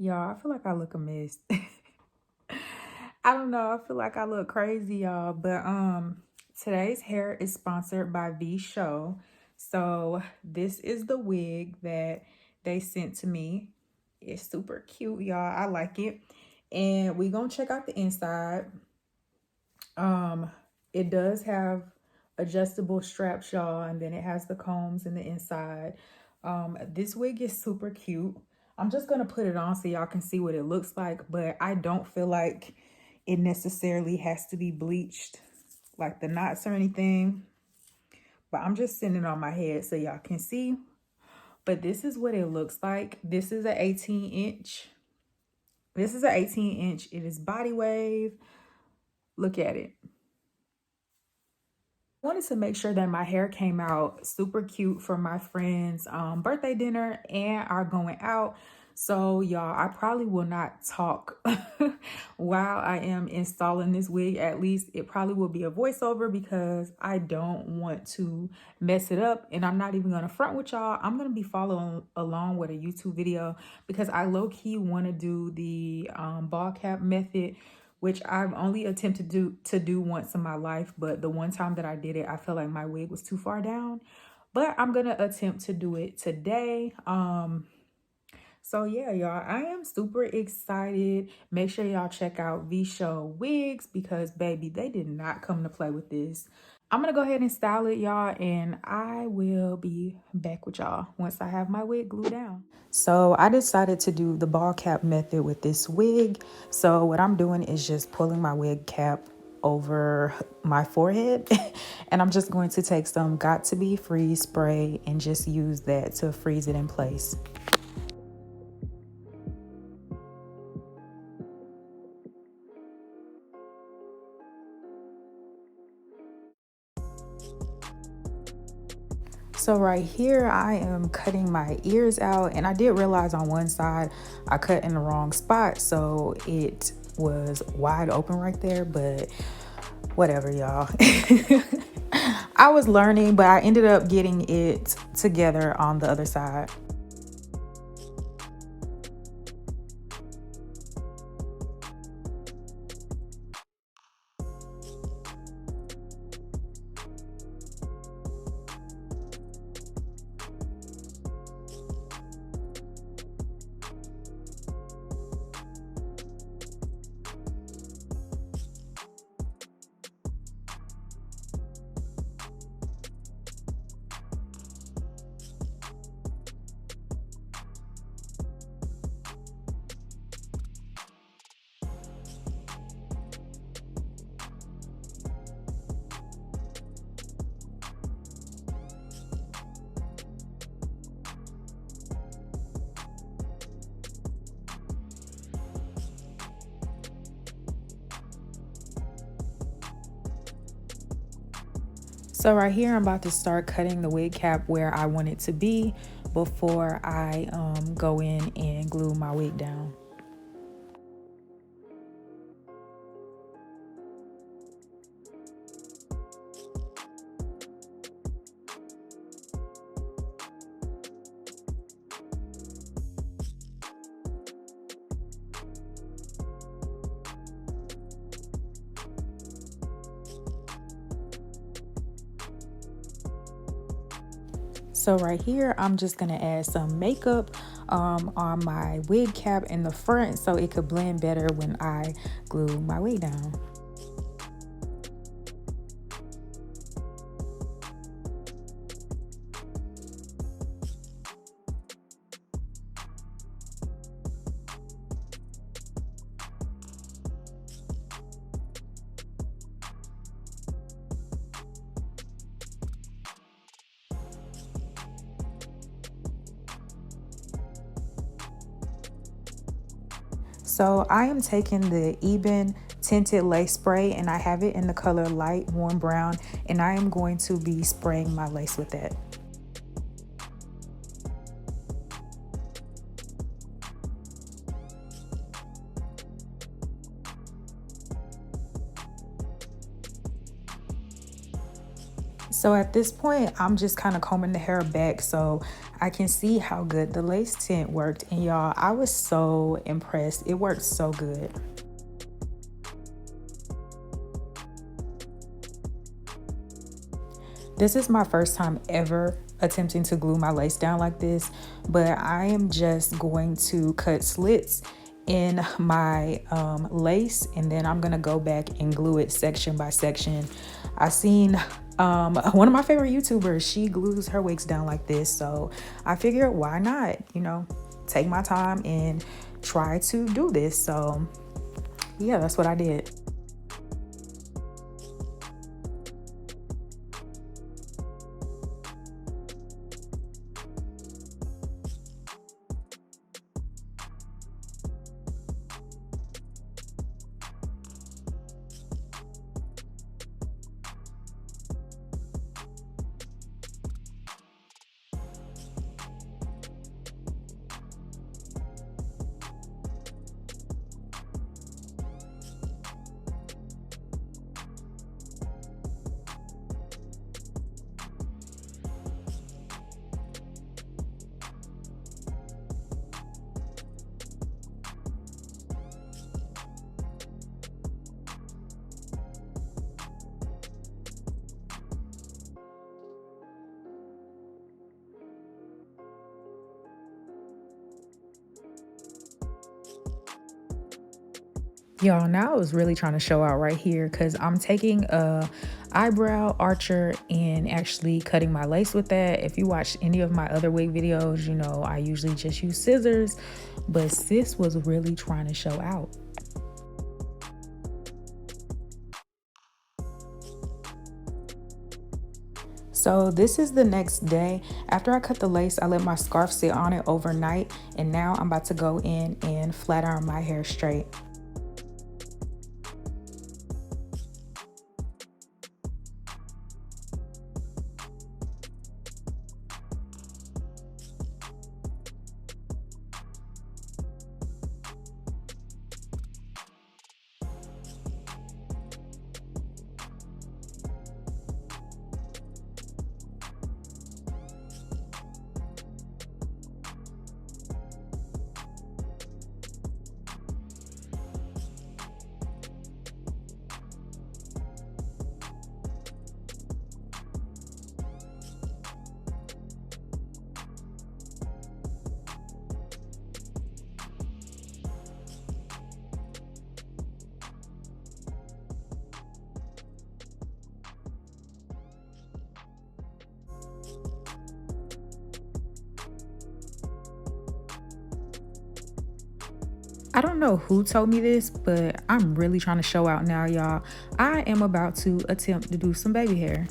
Y'all, I feel like I look a mess. I don't know. I feel like I look crazy, y'all. But today's hair is sponsored by Vshow. So this is the wig that they sent to me. It's super cute, y'all. I like it. And we gonna check out the inside. Um, it does have adjustable straps, y'all, and then it has the combs in the inside. This wig is super cute. I'm just gonna put it on so y'all can see what it looks like, but I don't feel like it necessarily has to be bleached, like the knots or anything. But I'm just sitting it on my head so y'all can see. But this is what it looks like. This is an 18 inch. This is an 18 inch. It is body wave. Look at it. Wanted to make sure that my hair came out super cute for my friend's birthday dinner and our going out. So y'all, I probably will not talk while I am installing this wig. At least it probably will be a voiceover because I don't want to mess it up. And I'm not even going to front with y'all. I'm going to be following along with a YouTube video because I low-key want to do the ball cap method, which I've only attempted to do once in my life. But the one time that I did it, I felt like my wig was too far down. But I'm going to attempt to do it today. So yeah, y'all, I am super excited. Make sure y'all check out Vshow wigs because baby, they did not come to play with this. I'm gonna go ahead and style it, y'all, and I will be back with y'all once I have my wig glued down. So I decided to do the ball cap method with this wig. So what I'm doing is just pulling my wig cap over my forehead and I'm just going to take some Got To Be Freeze spray and just use that to freeze it in place. So right here, I am cutting my ears out, and I did realize on one side I cut in the wrong spot, so it was wide open right there, but whatever, y'all. I was learning, but I ended up getting it together on the other side. So right here, I'm about to start cutting the wig cap where I want it to be before I go in and glue my wig down. So right here, I'm just gonna add some makeup on my wig cap in the front so it could blend better when I glue my wig down. So I am taking the Ebin tinted lace spray and I have it in the color light warm brown, and I am going to be spraying my lace with that. So at this point, I'm just kind of combing the hair back so I can see how good the lace tint worked. And y'all, I was so impressed. It worked so good. This is my first time ever attempting to glue my lace down like this, but I am just going to cut slits in my lace, and then I'm gonna go back and glue it section by section. I seen one of my favorite YouTubers, she glues her wigs down like this, so I figured why not, you know, take my time and try to do this. So yeah, that's what I did. Y'all, now I was really trying to show out right here because I'm taking a eyebrow archer and actually cutting my lace with that. If you watch any of my other wig videos, you know I usually just use scissors, but sis was really trying to show out. So this is the next day. After I cut the lace, I let my scarf sit on it overnight, and now I'm about to go in and flat iron my hair straight. I don't know who told me this, but I'm really trying to show out now, y'all. I am about to attempt to do some baby hair.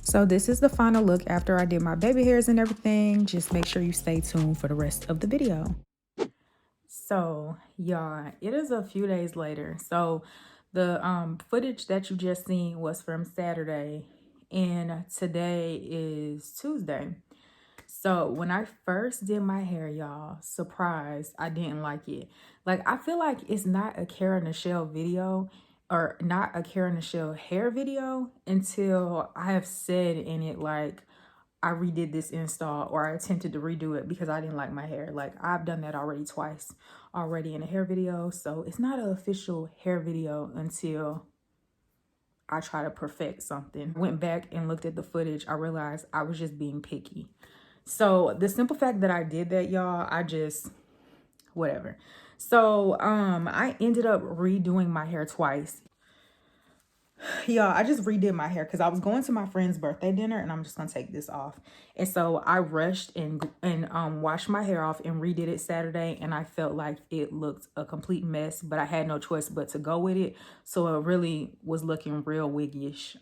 So this is the final look after I did my baby hairs and everything. Just make sure you stay tuned for the rest of the video. So y'all, it is a few days later. So the footage that you just seen was from Saturday, and today is Tuesday. So when I first did my hair, y'all, surprise, I didn't like it. Like, I feel like it's not a Kera Nichelle video, or not a Kera Nichelle hair video, until I have said in it, like, I redid this install, or I attempted to redo it because I didn't like my hair. Like, I've done that already twice already in a hair video. So it's not an official hair video until I try to perfect something. Went back and looked at the footage. I realized I was just being picky. So the simple fact that I did that, y'all, I just, whatever. So I ended up redoing my hair twice. y'all, I just redid my hair because I was going to my friend's birthday dinner and I'm just gonna take this off. And so I rushed and washed my hair off and redid it Saturday, and I felt like it looked a complete mess, but I had no choice but to go with it. So it really was looking real wiggy-ish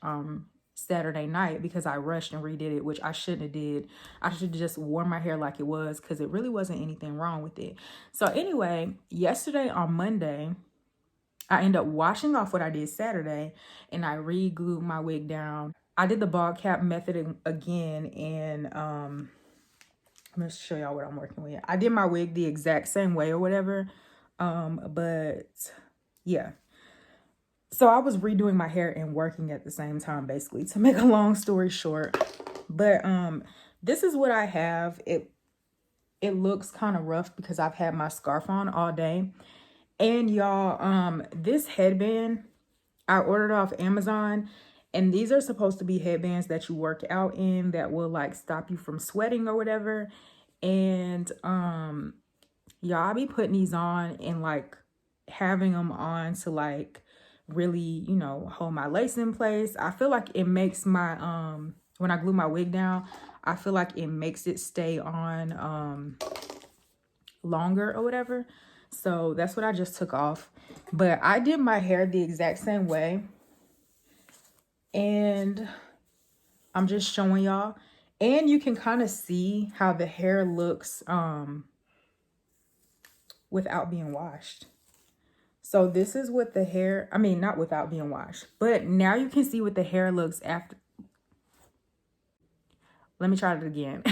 Saturday night because I rushed and redid it, which I shouldn't have did. I should have just worn my hair like it was because it really wasn't anything wrong with it. So anyway, yesterday on Monday, I ended up washing off what I did Saturday and I re-glued my wig down. I did the ball cap method again, and I'm gonna show y'all what I'm working with. I did my wig the exact same way or whatever, but yeah. So I was redoing my hair and working at the same time, basically, to make a long story short. But this is what I have. It looks kind of rough because I've had my scarf on all day. And y'all, this headband I ordered off Amazon, and these are supposed to be headbands that you work out in that will like stop you from sweating or whatever. And y'all, I be putting these on and like having them on to like really, you know, hold my lace in place. I feel like it makes my when I glue my wig down, I feel like it makes it stay on longer or whatever. So that's what I just took off. But I did my hair the exact same way, and I'm just showing y'all. And you can kind of see how the hair looks without being washed. So this is what the hair, I mean, not without being washed, but now you can see what the hair looks after. Let me try it again.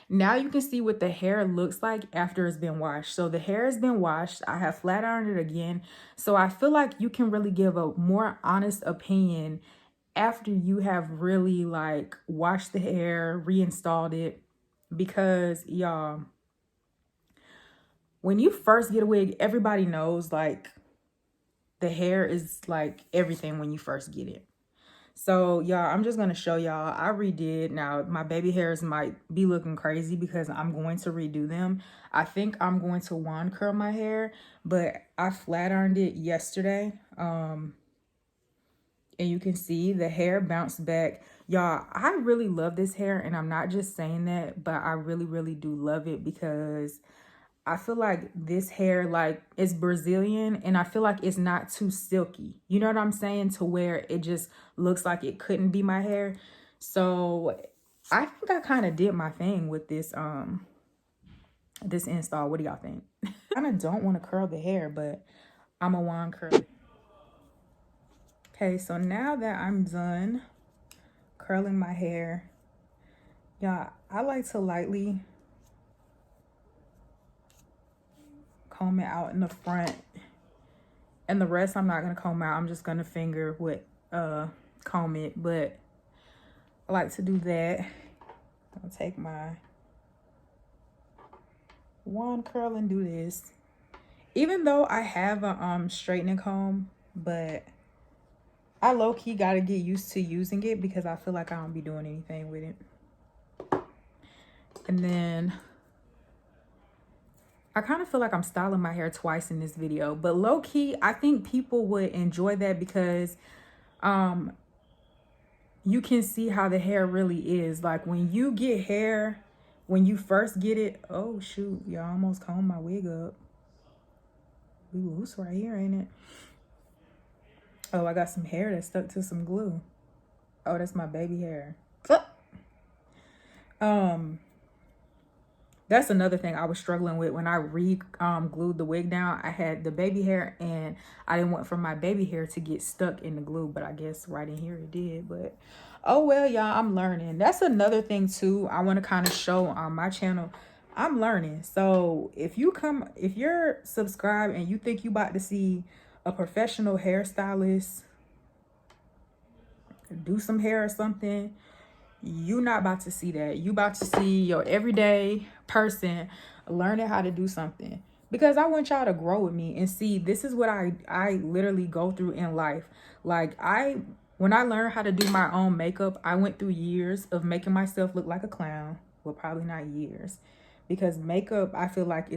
Now you can see what the hair looks like after it's been washed. So the hair has been washed. I have flat ironed it again. So I feel like you can really give a more honest opinion after you have really like washed the hair, reinstalled it. Because y'all, when you first get a wig, everybody knows like the hair is like everything when you first get it. So y'all, I'm just gonna show y'all. I redid. Now my baby hairs might be looking crazy because I'm going to redo them. I think I'm going to wand curl my hair, but I flat ironed it yesterday. And you can see the hair bounced back. Y'all, I really love this hair, and I'm not just saying that, but I really, really do love it because I feel like this hair like is Brazilian, and I feel like it's not too silky. You know what I'm saying? To where it just looks like it couldn't be my hair. So I think I kind of did my thing with this this install. What do y'all think? I kind of don't want to curl the hair, but I'm a wand curl. Okay, so now that I'm done curling my hair, y'all, I like to lightly comb it out in the front, and the rest I'm not gonna comb out. I'm just gonna finger with comb it, but I like to do that. I'll take my wand curl and do this, even though I have a straightening comb, but I low-key gotta get used to using it because I feel like I don't be doing anything with it. And then I kind of feel like I'm styling my hair twice in this video, but low-key, I think people would enjoy that because you can see how the hair really is. Like when you get hair, when you first get it, oh shoot, y'all, almost combed my wig up. We loose right here, ain't it? Oh, I got some hair that stuck to some glue. Oh, that's my baby hair. That's another thing I was struggling with when I glued the wig down. I had the baby hair, and I didn't want for my baby hair to get stuck in the glue, but I guess right in here it did. But oh well, y'all, I'm learning. That's another thing too I want to kind of show on my channel. I'm learning. So if you're subscribed and you think you about to see a professional hairstylist do some hair or something, you not about to see that. You about to see your everyday person learning how to do something, because I want y'all to grow with me and see this is what I literally go through in life. Like when I learned how to do my own makeup, I went through years of making myself look like a clown. Well, probably not years, because makeup I feel like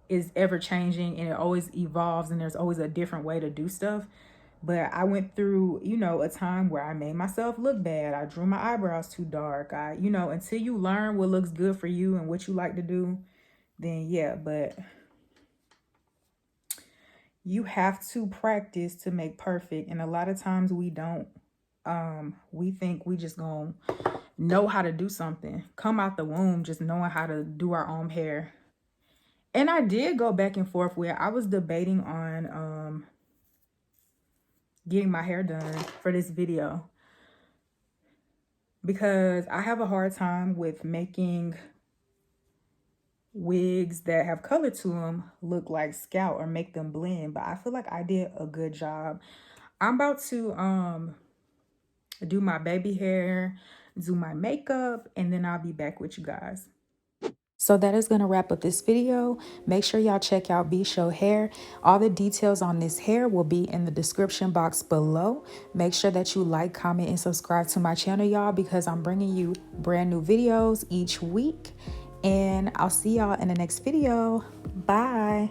is ever changing and it always evolves, and there's always a different way to do stuff. But I went through, you know, a time where I made myself look bad. I drew my eyebrows too dark. You know, until you learn what looks good for you and what you like to do, then yeah, but you have to practice to make perfect. And a lot of times we don't. We think we just gonna know how to do something. Come out the womb just knowing how to do our own hair. And I did go back and forth where I was debating on getting my hair done for this video, because I have a hard time with making wigs that have color to them look like scalp or make them blend, but I feel like I did a good job. I'm about to do my baby hair, do my makeup, and then I'll be back with you guys. So that is going to wrap up this video. Make sure y'all check out Vshow hair. All the details on this hair will be in the description box below. Make sure that you like, comment, and subscribe to my channel, y'all, because I'm bringing you brand new videos each week. And I'll see y'all in the next video. Bye.